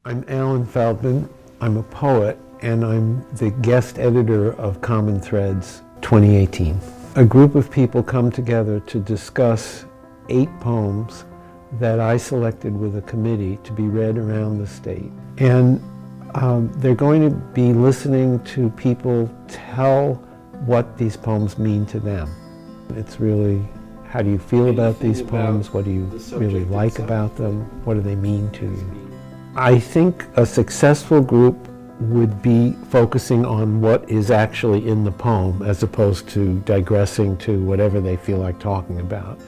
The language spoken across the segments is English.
I'm Alan Feldman. I'm a poet, and I'm the guest editor of Common Threads 2018. A group of people come together to discuss 8 poems that I selected with a committee to be read around the state. And they're going to be listening to people tell what these poems mean to them. It's really, how do you feel about these poems? What do you really like about them? What do they mean to you? I think a successful group would be focusing on what is actually in the poem as opposed to digressing to whatever they feel like talking about.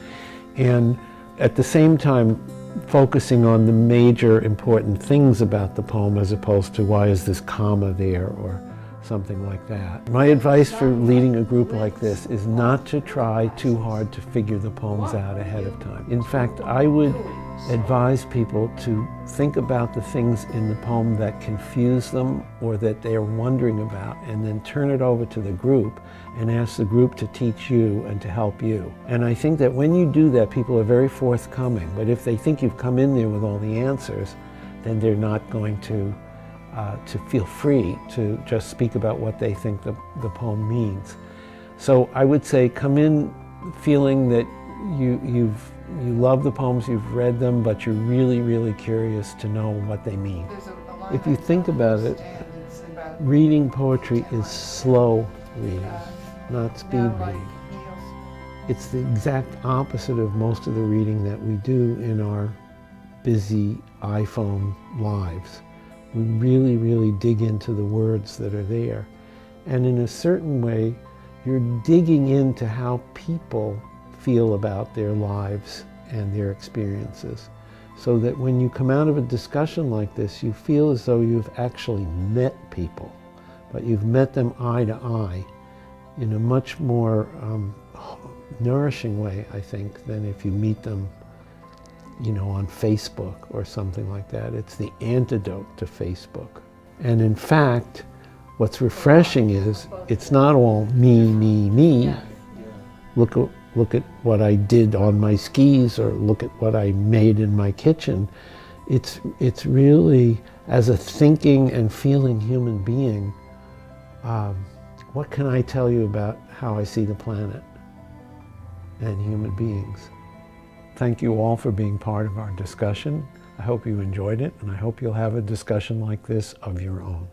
And at the same time, focusing on the major important things about the poem as opposed to why is this comma there or something like that. My advice for leading a group like this is not to try too hard to figure the poems out ahead of time. In fact, I would advise people to think about the things in the poem that confuse them or that they're wondering about, and then turn it over to the group and ask the group to teach you and to help you. And I think that when you do that, people are very forthcoming. But if they think you've come in there with all the answers, then they're not going to feel free to just speak about what they think the poem means. So I would say come in feeling that you love the poems, you've read them, but you're really, really curious to know what they mean. If you think about it, reading poetry is slow reading, not speed reading. It's the exact opposite of most of the reading that we do in our busy iPhone lives. We really, really dig into the words that are there. And in a certain way, you're digging into how people feel about their lives and their experiences. So that when you come out of a discussion like this, you feel as though you've actually met people, but you've met them eye to eye in a much more nourishing way, I think, than if you meet them on Facebook or something like that. It's the antidote to Facebook. And in fact, what's refreshing is it's not all me, me, me. Yeah. Look at what I did on my skis, or look at what I made in my kitchen. It's really, as a thinking and feeling human being, what can I tell you about how I see the planet and human beings? Thank you all for being part of our discussion. I hope you enjoyed it, and I hope you'll have a discussion like this of your own.